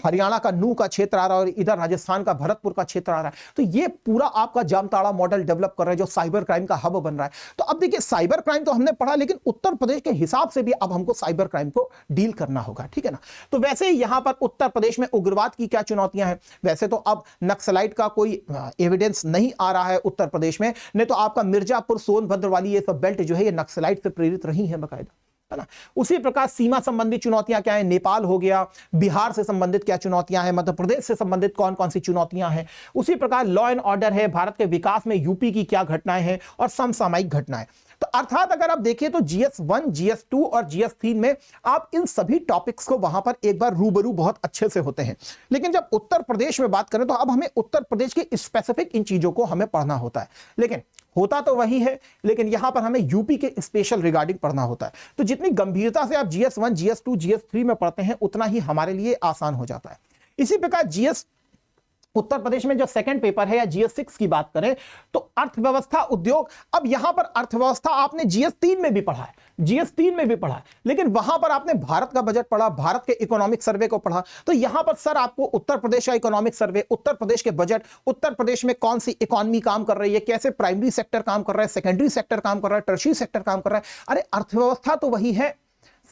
हरियाणा का नूह का क्षेत्र आ रहा है और इधर राजस्थान का भरतपुर का क्षेत्र आ रहा है। तो ये पूरा आपका जामताड़ा मॉडल डेवलप कर रहा है, जो साइबर क्राइम का हब बन रहा है। तो अब देखिए, साइबर क्राइम तो हमने पढ़ा, लेकिन उत्तर प्रदेश के हिसाब से भी अब हमको साइबर क्राइम को डील करना होगा, ठीक है ना। तो वैसे ही यहां पर उत्तर प्रदेश में उग्रवाद की क्या चुनौतियां हैं। वैसे तो अब नक्सलाइट का कोई एविडेंस नहीं आ रहा है उत्तर प्रदेश में, नहीं तो आपका मिर्जापुर, सोनभद्र वाली ये सब बेल्ट जो है ये नक्सलाइट से प्रेरित रही है बकायदा, है ना। उसी प्रकार सीमा संबंधी चुनौतियां क्या है, नेपाल हो गया, बिहार से संबंधित क्या चुनौतियां हैं, मध्य प्रदेश से संबंधित कौन कौन सी चुनौतियां हैं। उसी प्रकार लॉ एंड ऑर्डर है, भारत के विकास में यूपी की क्या घटनाएं हैं, और समसामयिक घटनाएं। तो अर्थात अगर आप देखिए तो GS1, GS2 और GS3 में आप इन सभी टॉपिक्स को वहां पर एक बार रूबरू बहुत अच्छे से होते हैं। लेकिन जब उत्तर प्रदेश में बात करें तो अब हमें उत्तर प्रदेश के स्पेसिफिक इन चीजों को हमें पढ़ना होता है। लेकिन होता तो वही है, लेकिन यहां पर हमें यूपी के स्पेशल रिगार्डिंग पढ़ना होता है। तो जितनी गंभीरता से आप GS1, GS2, GS3 में पढ़ते हैं, उतना ही हमारे लिए आसान हो जाता है। इसी प्रकार उत्तर प्रदेश में जो सेकंड पेपर है या GS6 की बात करें तो अर्थव्यवस्था उद्योग। अब यहां पर अर्थव्यवस्था आपने GS3 में भी पढ़ा है, GS3 में भी पढ़ा है, लेकिन वहां पर आपने भारत का बजट पढ़ा, भारत के इकोनॉमिक सर्वे को पढ़ा। तो यहां पर सर आपको उत्तर प्रदेश का इकोनॉमिक सर्वे, उत्तर प्रदेश के बजट, उत्तर प्रदेश में कौन सी इकोनॉमी काम कर रही है, कैसे प्राइमरी सेक्टर काम कर रहा है, सेकेंडरी सेक्टर काम कर रहा है, टर्शियरी सेक्टर काम कर रहा है। अरे अर्थव्यवस्था तो वही है,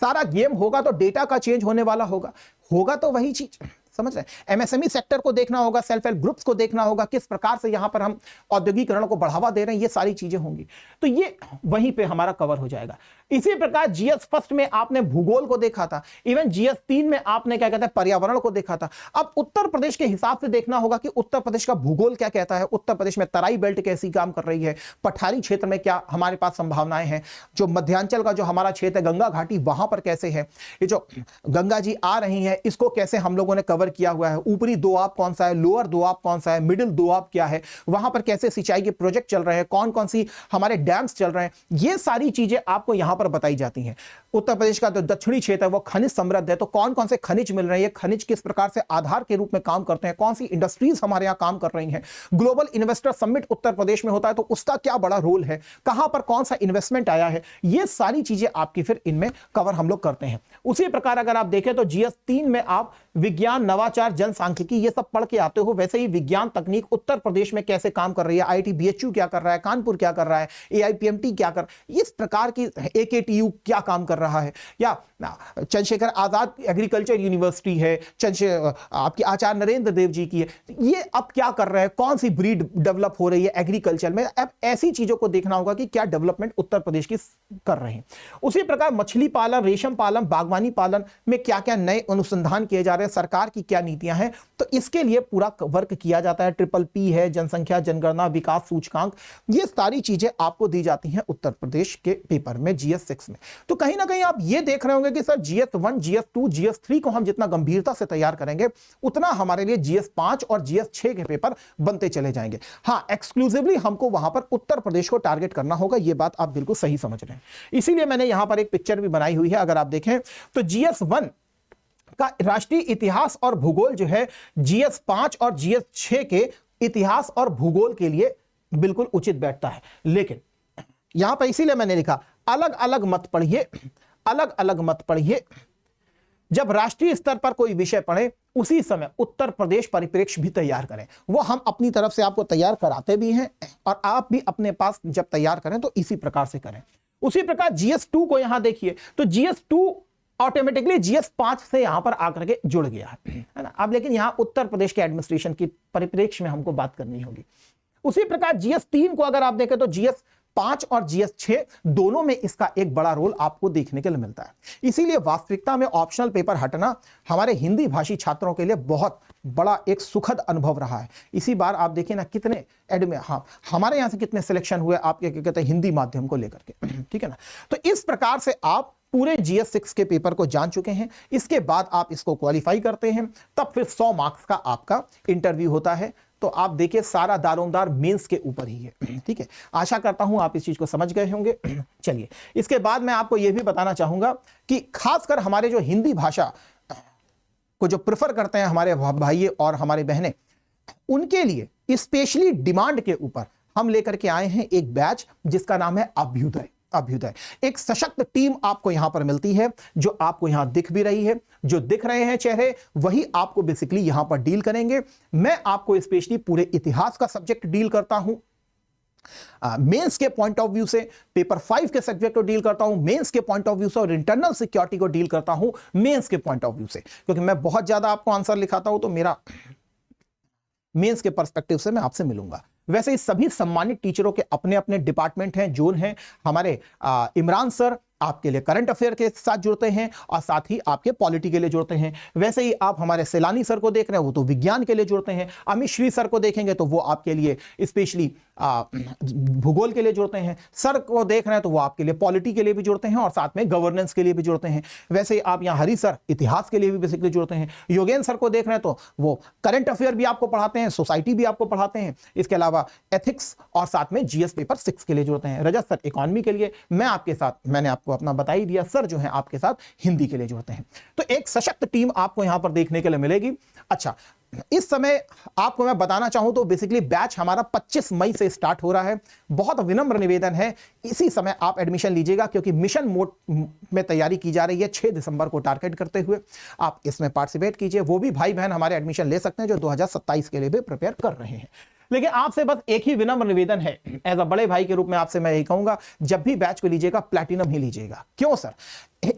सारा गेम होगा तो डेटा का चेंज होने वाला होगा तो वही चीज, समझ रहे हैं। MSME सेक्टर को देखना होगा, सेल्फ हेल्प ग्रुप्स को देखना होगा, किस प्रकार से यहां पर हम औद्योगिकरण को बढ़ावा दे रहे हैं, ये सारी चीजें होंगी। तो ये वहीं पे हमारा कवर हो जाएगा। इसी प्रकार GS फर्स्ट में आपने भूगोल को देखा था, इवन GS3 में आपने क्या कहते हैं पर्यावरण को देखा था। अब उत्तर प्रदेश के हिसाब से देखना होगा कि उत्तर प्रदेश का भूगोल क्या कहता है, उत्तर प्रदेश में तराई बेल्ट कैसी काम कर रही है, पठारी क्षेत्र में क्या हमारे पास संभावनाएं हैं, जो मध्यांचल का जो हमारा क्षेत्र है, गंगा घाटी, वहां पर कैसे है, ये जो गंगा जी आ रही है इसको कैसे हम लोगों ने कवर किया हुआ है, ऊपरी दोआब कौन सा है, लोअर दोआब कौन सा है, मिडिल दोआब क्या है, वहां पर कैसे सिंचाई के प्रोजेक्ट चल रहे हैं, कौन कौन सी हमारे डैम्स चल रहे हैं, ये सारी चीजें आपको यहां पर बताई जाती हैं। उत्तर प्रदेश का जो दक्षिणी क्षेत्र है वो खनिज समृद्ध है, तो कौन कौन से खनिज मिल रहे हैं, खनिज किस प्रकार से आधार के रूप में काम करते हैं, कौन सी इंडस्ट्रीज हमारे यहां काम कर रही हैं, global investor summit Uttar Pradesh में होता है तो उसका क्या बड़ा रोल है, कहां पर कौन सा इन्वेस्टमेंट आया है, ये सारी चीजें आपकी फिर इनमें कवर हम लोग करते हैं। उसी प्रकार अगर आप देखें तो GS3 में आप विज्ञान, नवाचार, जनसांख्यिकी, ये सब पढ़ के आते हो। वैसे ही विज्ञान तकनीक उत्तर प्रदेश में कैसे काम कर रही है, IIT BHU क्या कर रहा है, कानपुर क्या कर रहा है, AIPMT क्या कर, इस प्रकार की AKTU क्या काम कर रहा है, या चंद्रशेखर आजाद एग्रीकल्चर यूनिवर्सिटी है, आपकी आचार्य नरेंद्र देव जी की है, ये अब क्या कर रहे हैं, कौन सी ब्रीड डेवलप हो रही है एग्रीकल्चर में। अब ऐसी चीजों को देखना होगा कि क्या डेवलपमेंट उत्तर प्रदेश की कर रहे हैं। उसी प्रकार मछली पालन, रेशम पालन, बागवानी पालन में क्या क्या नए अनुसंधान किए जा रहे हैं, सरकार की क्या नीतियां हैं, तो इसके लिए पूरा वर्क किया जाता है। PPP है, जनसंख्या जनगणना विकास सूचकांक, ये सारी चीजें आपको दी जाती हैं उत्तर प्रदेश के पेपर में GS 6 में। तो कहीं ना कहीं आप ये देख रहे होंगे कि सर GS 1, GS 2, GS 3 को हम जितना गंभीरता से तैयार करेंगे उतना हमारे लिए GS 5 और GS 6 के पेपर बनते चले जाएंगे। हां, एक्सक्लूसिवली हमको वहां पर उत्तर प्रदेश को टारगेट करना होगा, ये बात आप बिल्कुल सही समझ रहे हैं। इसीलिए मैंने यहां पर एक पिक्चर भी बनाई हुई है, अगर आप देखें तो GS 1 का राष्ट्रीय इतिहास और भूगोल जो है GS 5 और GS 6 के इतिहास और भूगोल के लिए बिल्कुल उचित बैठता है। लेकिन यहां पर इसीलिए मैंने लिखा अलग अलग मत पढ़िए, अलग अलग मत पढ़िए। जब राष्ट्रीय स्तर पर कोई विषय पढ़े उसी समय उत्तर प्रदेश परिप्रेक्ष्य भी तैयार करें। वो हम अपनी तरफ से आपको तैयार कराते भी हैं और आप भी अपने पास जब तैयार करें तो इसी प्रकार से करें। उसी प्रकार GS 2 को यहां देखिए तो GS 2 ऑटोमेटिकली GS 5 से यहां पर आकर के जुड़ गया है ना। अब लेकिन यहां उत्तर प्रदेश के एडमिनिस्ट्रेशन की परिप्रेक्ष्य में हमको बात करनी होगी। उसी प्रकार GS 3 को अगर आप देखें तो GS 5 और GS 6 दोनों में इसका एक बड़ा रोल आपको देखने के लिए मिलता है। इसीलिए वास्तविकता में ऑप्शनल पेपर हटना हमारे हिंदी भाषी छात्रों के लिए बहुत बड़ा एक सुखद अनुभव रहा है। इसी बार आप देखिए ना कितने हमारे यहां से कितने सिलेक्शन हुए आपके क्या कहते हैं हिंदी माध्यम को लेकर के, ठीक है ना। तो इस प्रकार से आप पूरे GS 6 के पेपर को जान चुके हैं। इसके बाद आप इसको क्वालिफाई करते हैं, तब फिर 100 मार्क्स का आपका इंटरव्यू होता है। तो आप देखिए सारा दारोमदार मेंस के ऊपर ही है, ठीक है। आशा करता हूं आप इस चीज को समझ गए होंगे। चलिए इसके बाद मैं आपको यह भी बताना चाहूंगा कि खासकर हमारे जो हिंदी भाषा को जो प्रेफर करते हैं हमारे भाई और हमारे बहनें, उनके लिए स्पेशली डिमांड के ऊपर हम लेकर के आए हैं एक बैच जिसका नाम है अभ्युदय। अभ्युदय एक सशक्त टीम आपको यहां पर मिलती है, जो आपको यहां दिख भी रही है। जो दिख रहे हैं चेहरे वही आपको बेसिकली यहां पर डील करेंगे। मैं आपको स्पेशली पूरे इतिहास का सब्जेक्ट डील करता हूं मेंस के पॉइंट ऑफ व्यू से, पेपर 5 के सब्जेक्ट को डील करता हूं मेंस के पॉइंट ऑफ व्यू से, और इंटरनल सिक्योरिटी को डील करता हूं मेंस के पॉइंट ऑफ व्यू से। क्योंकि मैं बहुत ज्यादा आपको आंसर लिखाता हूं तो मेरा मेंस के पर्सपेक्टिव से मैं आपसे मिलूंगा। वैसे ही सभी सम्मानित टीचरों के अपने अपने डिपार्टमेंट हैं, जोन हैं। हमारे इमरान सर आपके लिए करंट अफेयर के साथ जुड़ते हैं और साथ ही आपके पॉलिटी के लिए जुड़ते हैं। वैसे ही आप हमारे सैलानी सर को देख रहे हैं, वो तो विज्ञान के लिए जुड़ते हैं। अमित श्री सर को देखेंगे तो वो आपके लिए स्पेशली भूगोल के लिए जुड़ते हैं। सर को देख रहे हैं तो वो आपके लिए पॉलिटी के लिए भी जुड़ते हैं और साथ में गवर्नेंस के लिए भी जुड़ते हैं। वैसे ही आप यहाँ हरी सर इतिहास के लिए भी बेसिकली जुड़ते हैं। योगेंद्र सर को देख रहे हैं तो वो करंट अफेयर भी आपको पढ़ाते हैं, सोसाइटी भी आपको पढ़ाते हैं। इसके अलावा एथिक्स और साथ में GS पेपर 6 के लिए जुड़ते हैं। रजत सर इकोनॉमी के लिए, मैं आपके साथ, मैंने आपको अपना बता ही दिया, सर जो है आपके साथ हिंदी के लिए जुड़ते हैं। तो एक सशक्त टीम आपको यहां पर देखने के लिए मिलेगी। अच्छा, इस समय आपको मैं बताना चाहूं तो बेसिकली बैच हमारा 25 मई से स्टार्ट हो रहा है। बहुत विनम्र निवेदन है इसी समय आप एडमिशन लीजिएगा, क्योंकि मिशन मोड में तैयारी की जा रही है 6 दिसंबर को टारगेट करते हुए। आप इसमें पार्टिसिपेट कीजिए। वो भी भाई बहन हमारे एडमिशन ले सकते हैं जो 2027 के लिए भी प्रिपेयर कर रहे हैं। लेकिन आपसे बस एक ही विनम्र निवेदन है, एज अ बड़े भाई के रूप में आपसे मैं यही कहूंगा, जब भी बैच को लीजिएगा प्लैटिनम ही लीजिएगा। क्यों सर?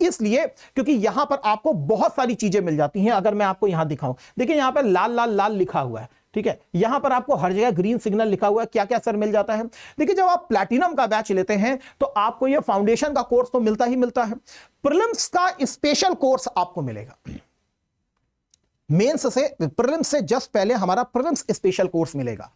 इसलिए क्योंकि यहां पर आपको बहुत सारी चीजें मिल जाती हैं। अगर मैं आपको यहां दिखाऊं, देखिए यहां पर लाल लाल लाल लिखा हुआ है, ठीक है। यहां पर आपको हर जगह ग्रीन सिग्नल लिखा हुआ है। क्या क्या सर मिल जाता है? देखिए जब आप प्लैटिनम का बैच लेते हैं तो आपको यह फाउंडेशन का कोर्स तो मिलता ही मिलता है, प्रीलिम्स का स्पेशल कोर्स आपको मिलेगा। मेंस से, प्रीलिम्स से जस्ट पहले हमारा प्रीलिम्स स्पेशल कोर्स मिलेगा।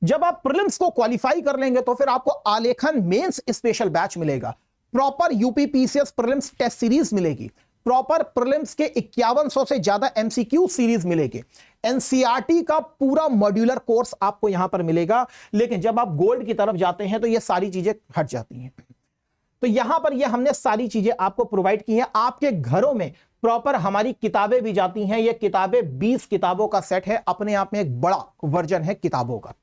जब आप प्रीलिम्स को क्वालिफाई कर लेंगे तो फिर आपको आलेखन मेंस स्पेशल बैच मिलेगा। Proper UPPCS prelims test series मिलेगी। प्रॉपर प्रीलिम्स के 5100 से ज्यादा MCQ सीरीज मिलेगी। NCERT का पूरा मॉड्यूलर कोर्स आपको यहां पर मिलेगा। लेकिन जब आप गोल्ड की तरफ जाते हैं तो ये सारी चीजें हट जाती हैं। तो यहां पर ये हमने सारी चीजें आपको प्रोवाइड की हैं। आपके घरों में प्रॉपर हमारी किताबें भी जाती हैं। ये किताबें 20 किताबों का सेट है, अपने आप में एक बड़ा वर्जन है किताबों का,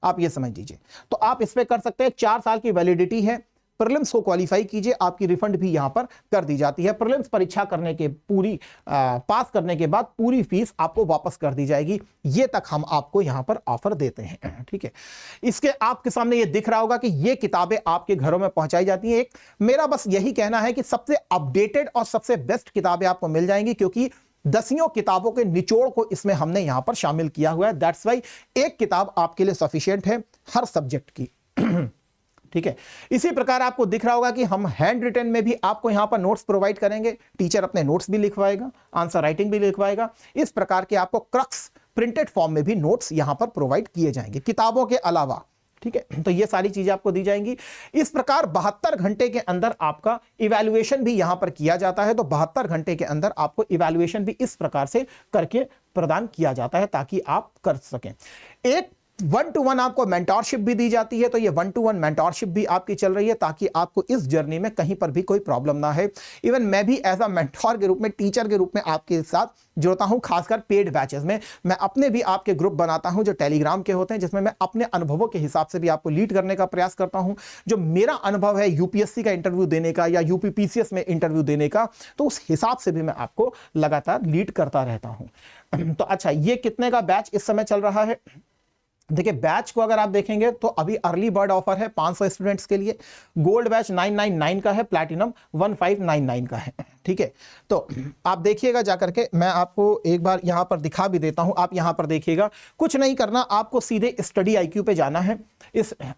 आप ये समझ लीजिए। तो आप इस पे कर सकते हैं। 4 साल की वैलिडिटी है। प्रीलिम्स को क्वालिफाई कीजिए, आपकी रिफंड भी यहां पर कर दी जाती है। प्रीलिम्स परीक्षा करने के पास करने के बाद पूरी फीस आपको वापस कर दी जाएगी। ये तक हम आपको यहां पर ऑफर देते हैं, ठीक है। इसके आपके सामने ये दिख रहा होगा कि ये किताबें आपके घरों में पहुंचाई जाती हैं। एक मेरा बस यही कहना है कि सबसे अपडेटेड और सबसे बेस्ट किताबें आपको मिल जाएंगी, क्योंकि दसियों किताबों के निचोड़ को इसमें हमने यहां पर शामिल किया हुआ है। दैट्स वाई एक किताब आपके लिए सफिशिएंट है हर सब्जेक्ट की, ठीक है। इसी प्रकार आपको दिख रहा होगा कि हम हैंड रिटन में भी आपको यहां पर नोट्स प्रोवाइड करेंगे। टीचर अपने नोट्स भी लिखवाएगा, आंसर राइटिंग भी लिखवाएगा। इस प्रकार के आपको क्रक्स प्रिंटेड फॉर्म में भी नोट्स यहां पर प्रोवाइड किए जाएंगे किताबों के अलावा, ठीक है। तो ये सारी चीजें आपको दी जाएंगी। इस प्रकार 72 घंटे के अंदर आपका इवैल्यूएशन भी यहां पर किया जाता है। तो 72 घंटे के अंदर आपको इवैल्यूएशन भी इस प्रकार से करके प्रदान किया जाता है ताकि आप कर सकें। एक 1-to-1 आपको मेंटोरशिप भी दी जाती है। तो ये 1-to-1 मेंटोरशिप भी आपकी चल रही है ताकि आपको इस जर्नी में कहीं पर भी कोई प्रॉब्लम ना है। इवन मैं भी एज अ मेंटोर के रूप में, टीचर के रूप में आपके साथ जुड़ता हूं, खासकर पेड बैचेस में। मैं अपने भी आपके ग्रुप बनाता हूं जो टेलीग्राम के होते हैं, जिसमें मैं अपने अनुभवों के हिसाब से भी आपको लीड करने का प्रयास करता हूं। जो मेरा अनुभव है यूपीएससी का इंटरव्यू देने का या यूपीपीसीएस में इंटरव्यू देने का, तो उस हिसाब से भी मैं आपको लगातार लीड करता रहता हूं। तो अच्छा, ये कितने का बैच इस समय चल रहा है? देखिए, बैच को अगर आप देखेंगे तो अभी अर्ली बर्ड ऑफर है 500 स्टूडेंट्स के लिए। गोल्ड बैच 999 का है, प्लैटिनम 1599 का है, ठीक है। तो आप देखिएगा जाकर के, मैं आपको एक बार यहां पर दिखा भी देता हूं। आप यहां पर देखिएगा, कुछ नहीं करना, आपको सीधे स्टडी आईक्यू पे जाना है।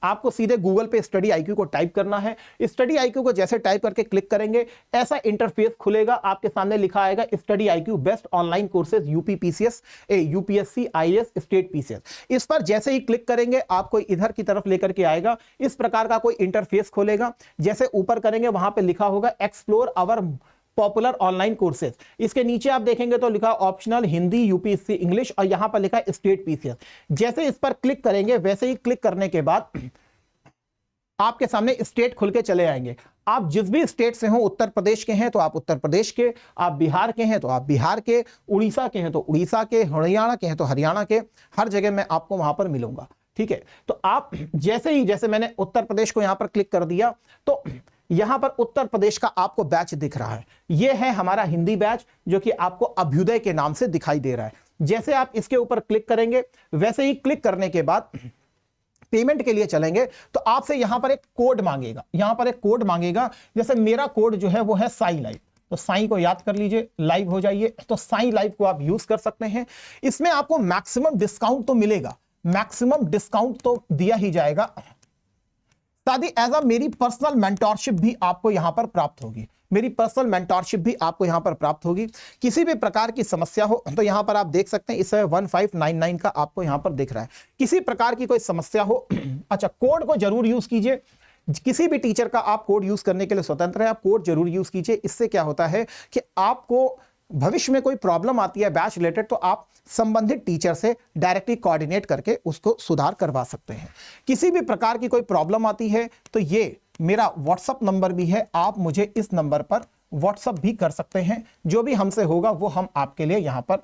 आपको सीधे गूगल पे स्टडी आईक्यू को टाइप करना है। स्टडी आईक्यू को जैसे टाइप करके क्लिक करेंगे, ऐसा इंटरफेस खुलेगा। आपके सामने लिखा आएगा study IQ best online courses UPPCS, UPSC, IAS, state PCS. इस पर जैसे ही क्लिक करेंगे आपको इधर की तरफ लेकर के आएगा। इस प्रकार का कोई इंटरफेस खोलेगा। जैसे ऊपर करेंगे वहां पे लिखा होगा explore our popular online courses. इसके नीचे आप देखेंगे तो लिखा ऑप्शनल हिंदी, यूपीएससी इंग्लिश, और यहां पर लिखा है स्टेट पीसीएस। जैसे इस पर क्लिक करेंगे, वैसे ही क्लिक करने के बाद आपके सामने स्टेट खुल के चले आएंगे। आप जिस भी स्टेट से हो, उत्तर प्रदेश के हैं तो आप उत्तर प्रदेश के, आप बिहार के हैं तो आप बिहार के, उड़ीसा के हैं तो उड़ीसा के, हरियाणा के हैं तो हरियाणा के, हर जगह मैं आपको वहां पर मिलूंगा, ठीक है। तो आप जैसे मैंने उत्तर प्रदेश को यहां पर क्लिक कर दिया तो यहां पर उत्तर प्रदेश का आपको बैच दिख रहा है। यह है हमारा हिंदी बैच, जो कि आपको अभ्युदय के नाम से दिखाई दे रहा है। जैसे आप इसके ऊपर क्लिक करेंगे, वैसे ही क्लिक करने के बाद पेमेंट के लिए चलेंगे तो आपसे यहां पर एक कोड मांगेगा। यहां पर एक कोड मांगेगा, जैसे मेरा कोड जो है वो है साई लाइव। तो साई को याद कर लीजिए, लाइव हो जाइए। तो साई लाइव को आप यूज कर सकते हैं। इसमें आपको मैक्सिमम डिस्काउंट तो मिलेगा, मैक्सिमम डिस्काउंट तो दिया ही जाएगा। साथ ही एज अ मेरी पर्सनल मेंटोरशिप भी आपको यहां पर प्राप्त होगी। मेरी पर्सनल मेंटोरशिप भी आपको यहां पर प्राप्त होगी। किसी भी प्रकार की समस्या हो तो यहां पर आप देख सकते हैं, इस समय 1599 का आपको यहां पर दिख रहा है। किसी प्रकार की कोई समस्या हो, अच्छा, कोड को जरूर यूज कीजिए। किसी भी टीचर का आप कोड यूज करने के लिए स्वतंत्र है, आप कोड जरूर यूज कीजिए। इससे क्या होता है कि आपको भविष्य में कोई प्रॉब्लम आती है बैच रिलेटेड, तो आप संबंधित टीचर से डायरेक्टली कोऑर्डिनेट करके उसको सुधार करवा सकते हैं। किसी भी प्रकार की कोई प्रॉब्लम आती है तो ये मेरा व्हाट्सएप नंबर भी है, आप मुझे इस नंबर पर व्हाट्सएप भी कर सकते हैं। जो भी हमसे होगा वो हम आपके लिए यहाँ पर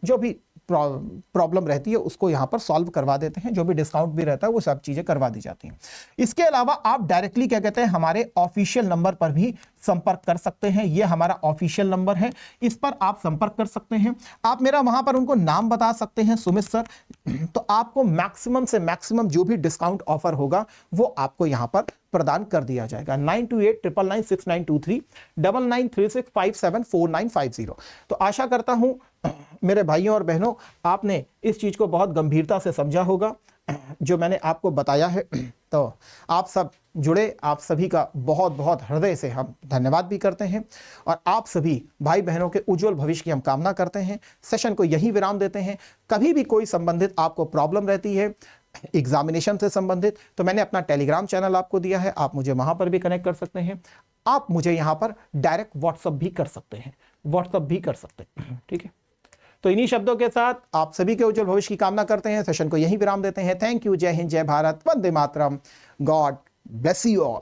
जो भी प्रॉब्लम रहती है उसको यहाँ पर सॉल्व करवा देते हैं। जो भी डिस्काउंट भी रहता है वो सब चीजें करवा दी जाती हैं। इसके अलावा आप डायरेक्टली क्या कहते हैं, हमारे ऑफिशियल नंबर पर भी संपर्क कर सकते हैं। ये हमारा ऑफिशियल नंबर है, इस पर आप संपर्क कर सकते हैं। आप मेरा वहां पर उनको नाम बता सकते हैं, सुमित सर, तो आपको मैक्सिमम से मैक्सिमम जो भी डिस्काउंट ऑफर होगा वो आपको यहाँ पर प्रदान कर दिया जाएगा। 9289996923 9936574950। तो आशा करता हूं मेरे भाइयों और बहनों, आपने इस चीज को बहुत गंभीरता से समझा होगा जो मैंने आपको बताया है। तो आप सब जुड़े, आप सभी का बहुत बहुत हृदय से हम धन्यवाद भी करते हैं और आप सभी भाई बहनों के उज्जवल भविष्य की हम कामना करते हैं। सेशन को यही विराम देते हैं। कभी भी कोई संबंधित आपको प्रॉब्लम रहती है एग्जामिनेशन से संबंधित, तो मैंने अपना टेलीग्राम चैनल आपको दिया है, आप मुझे वहां पर भी कनेक्ट कर सकते हैं। आप मुझे यहां पर डायरेक्ट व्हाट्सअप भी कर सकते हैं, ठीक है। तो इन्हीं शब्दों के साथ आप सभी के उज्जवल भविष्य की कामना करते हैं। सेशन को यहीं विराम देते हैं। Thank you. जय हिंद, जय भारत, वंदे मातरम। God bless you all.